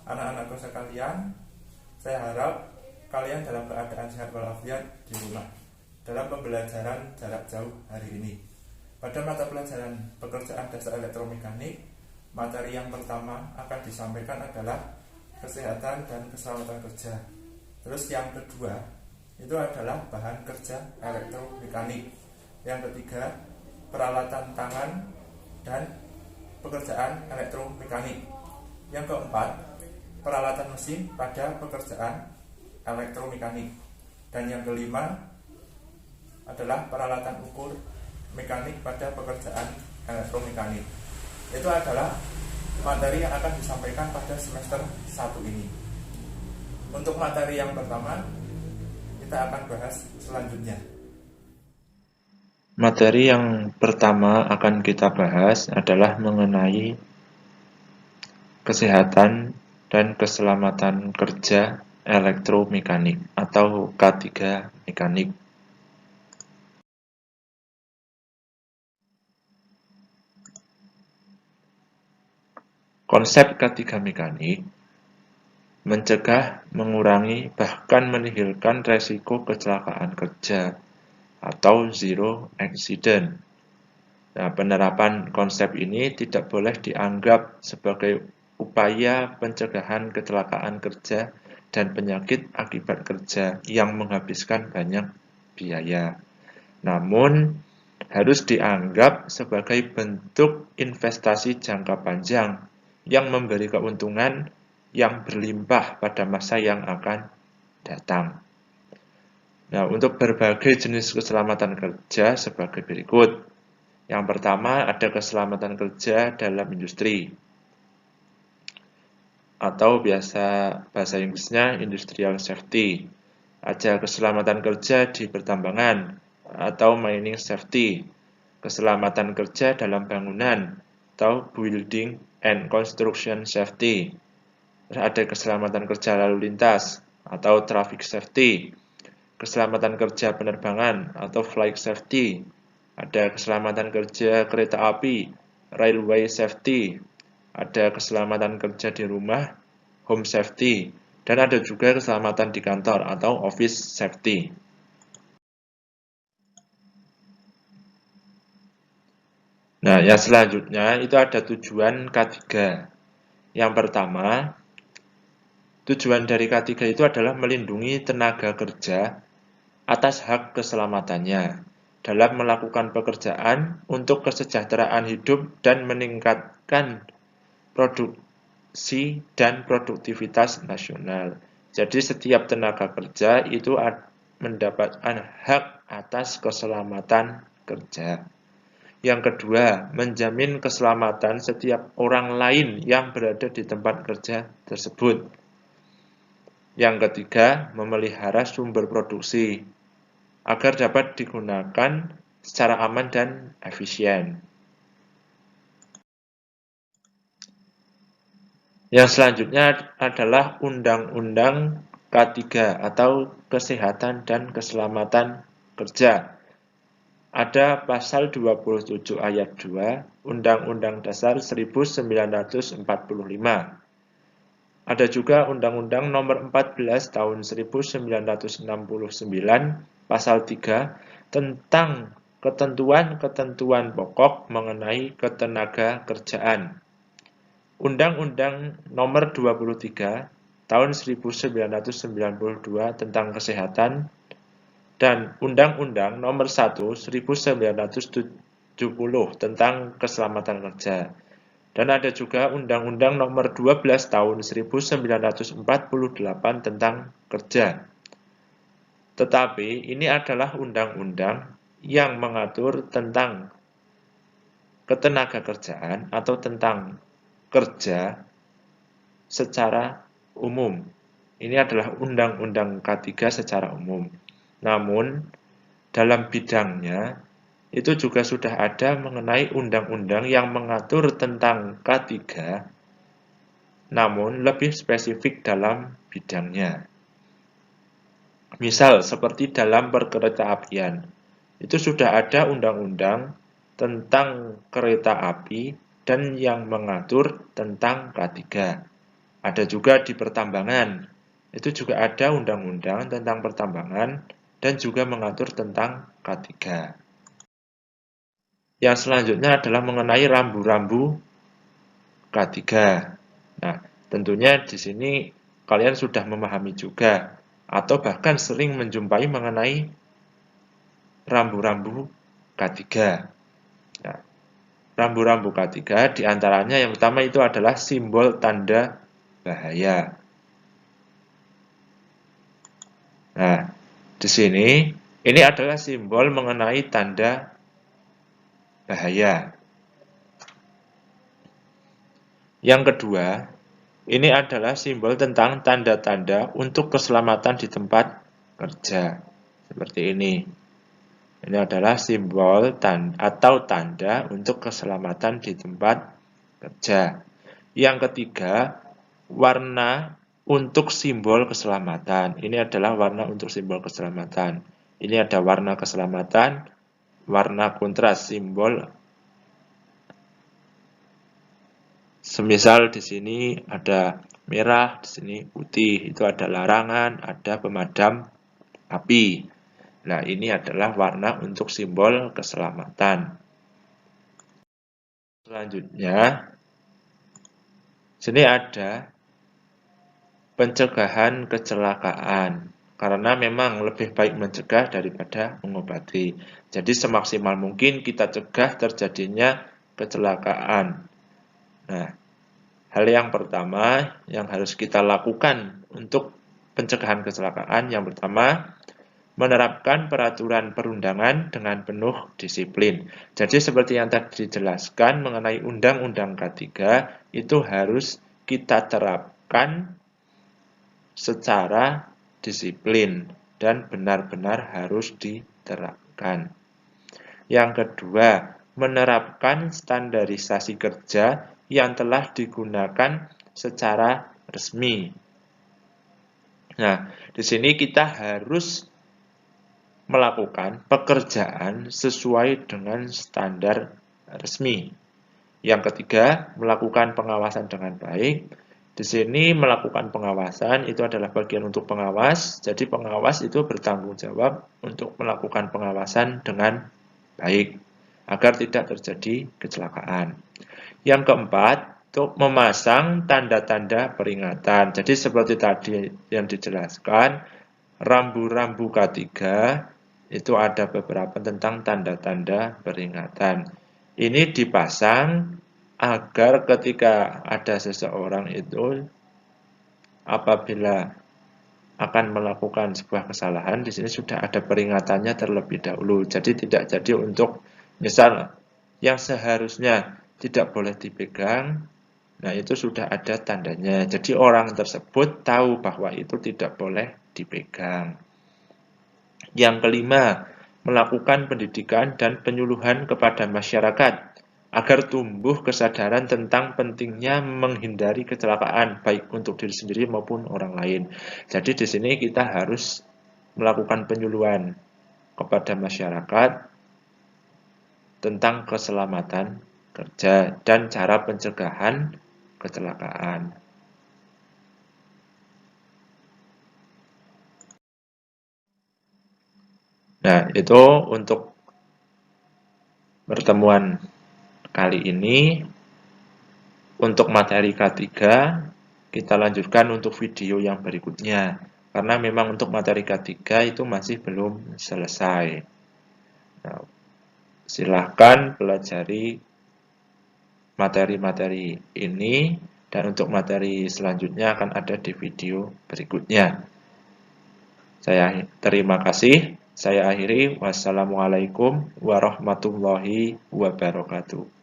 Anak-anakku sekalian, saya harap kalian dalam keadaan sehat walafiat di rumah dalam pembelajaran jarak jauh hari ini. Pada mata pelajaran pekerjaan dasar elektromekanik, materi yang pertama akan disampaikan adalah kesehatan dan keselamatan kerja. Terus yang kedua itu adalah bahan kerja elektromekanik. Yang ketiga, peralatan tangan dan pekerjaan elektromekanik. Yang keempat, peralatan mesin pada pekerjaan elektromekanik. Dan yang kelima adalah peralatan ukur mekanik pada pekerjaan elektromekanik. Itu adalah materi yang akan disampaikan pada semester 1 ini. Untuk materi yang pertama, kita akan bahas selanjutnya. Materi yang pertama akan kita bahas adalah mengenai kesehatan dan keselamatan kerja elektromekanik atau K3 mekanik. Konsep K3 mekanik mencegah, mengurangi, bahkan menihilkan resiko kecelakaan kerja atau zero accident. Nah, penerapan konsep ini tidak boleh dianggap sebagai upaya pencegahan kecelakaan kerja dan penyakit akibat kerja yang menghabiskan banyak biaya. Namun, harus dianggap sebagai bentuk investasi jangka panjang yang memberi keuntungan yang berlimpah pada masa yang akan datang. Nah, untuk berbagai jenis keselamatan kerja sebagai berikut. Yang pertama ada keselamatan kerja dalam industri atau bahasa Inggrisnya industrial safety. Ada keselamatan kerja di pertambangan atau mining safety. Keselamatan kerja dalam bangunan atau building and construction safety. Terus ada keselamatan kerja lalu lintas atau traffic safety. Keselamatan kerja penerbangan atau flight safety. Ada keselamatan kerja kereta api, railway safety. Ada keselamatan kerja di rumah, home safety. Dan ada juga keselamatan di kantor atau office safety. Nah, yang selanjutnya itu ada tujuan K3. Yang pertama, tujuan dari K3 itu adalah melindungi tenaga kerja atas hak keselamatannya dalam melakukan pekerjaan untuk kesejahteraan hidup dan meningkatkan produksi dan produktivitas nasional. Jadi setiap tenaga kerja itu mendapatkan hak atas keselamatan kerja. Yang kedua, menjamin keselamatan setiap orang lain yang berada di tempat kerja tersebut. Yang ketiga, memelihara sumber produksi agar dapat digunakan secara aman dan efisien. Yang selanjutnya adalah Undang-Undang K3 atau Kesehatan dan Keselamatan Kerja. Ada pasal 27 ayat 2 Undang-Undang Dasar 1945. Ada juga Undang-Undang Nomor 14 Tahun 1969 Pasal 3 tentang ketentuan-ketentuan pokok mengenai ketenaga kerjaan. Undang-Undang Nomor 23 Tahun 1992 tentang kesehatan dan Undang-Undang Nomor 1 1970 tentang keselamatan kerja. Dan ada juga Undang-Undang Nomor 12 Tahun 1948 tentang kerja. Tetapi ini adalah undang-undang yang mengatur tentang ketenagakerjaan atau tentang kerja secara umum. Ini adalah Undang-Undang K3 secara umum. Namun, dalam bidangnya itu juga sudah ada mengenai undang-undang yang mengatur tentang K3, namun lebih spesifik dalam bidangnya. Misal, seperti dalam perkeretaapian, itu sudah ada undang-undang tentang kereta api dan yang mengatur tentang K3. Ada juga di pertambangan. Itu juga ada undang-undang tentang pertambangan dan juga mengatur tentang K3. Yang selanjutnya adalah mengenai rambu-rambu K3. Nah, tentunya di sini kalian sudah memahami juga atau bahkan sering menjumpai mengenai rambu-rambu K3. Nah, rambu-rambu K3 diantaranya yang pertama itu adalah simbol tanda bahaya. Nah, di sini ini adalah simbol mengenai tanda bahaya. Yang kedua, ini adalah simbol tentang tanda-tanda untuk keselamatan di tempat kerja. Seperti ini. Ini adalah simbol atau tanda untuk keselamatan di tempat kerja. Yang ketiga, warna untuk simbol keselamatan. Ini adalah warna untuk simbol keselamatan. Ini ada warna keselamatan, warna kontras simbol. Semisal di sini ada merah, di sini putih, itu ada larangan, ada pemadam api. Nah, ini adalah warna untuk simbol keselamatan. Selanjutnya, sini ada pencegahan kecelakaan. Karena memang lebih baik mencegah daripada mengobati. Jadi semaksimal mungkin kita cegah terjadinya kecelakaan. Nah, hal yang pertama yang harus kita lakukan untuk pencegahan kecelakaan, yang pertama, menerapkan peraturan perundangan dengan penuh disiplin. Jadi seperti yang tadi dijelaskan mengenai Undang-Undang K3, itu harus kita terapkan secara disiplin dan benar-benar harus diterapkan. Yang kedua, menerapkan standarisasi kerja yang telah digunakan secara resmi. Nah, di sini kita harus melakukan pekerjaan sesuai dengan standar resmi. Yang ketiga, melakukan pengawasan dengan baik. Di sini melakukan pengawasan itu adalah bagian untuk pengawas. Jadi pengawas itu bertanggung jawab untuk melakukan pengawasan dengan baik agar tidak terjadi kecelakaan. Yang keempat, untuk memasang tanda-tanda peringatan. Jadi seperti tadi yang dijelaskan, rambu-rambu K3 itu ada beberapa tentang tanda-tanda peringatan. Ini dipasang agar ketika ada seseorang itu apabila akan melakukan sebuah kesalahan, di sini sudah ada peringatannya terlebih dahulu. Jadi tidak jadi untuk misal yang seharusnya tidak boleh dipegang, nah itu sudah ada tandanya. Jadi orang tersebut tahu bahwa itu tidak boleh dipegang. Yang kelima, melakukan pendidikan dan penyuluhan kepada masyarakat agar tumbuh kesadaran tentang pentingnya menghindari kecelakaan baik untuk diri sendiri maupun orang lain. Jadi di sini kita harus melakukan penyuluhan kepada masyarakat tentang keselamatan kerja dan cara pencegahan kecelakaan. Nah, itu untuk pertemuan kali ini. Untuk materi K3, kita lanjutkan untuk video yang berikutnya. Karena memang untuk materi K3 itu masih belum selesai. Nah, silahkan pelajari materi-materi ini. Dan untuk materi selanjutnya akan ada di video berikutnya. Saya terima kasih. Saya akhiri. Wassalamualaikum warahmatullahi wabarakatuh.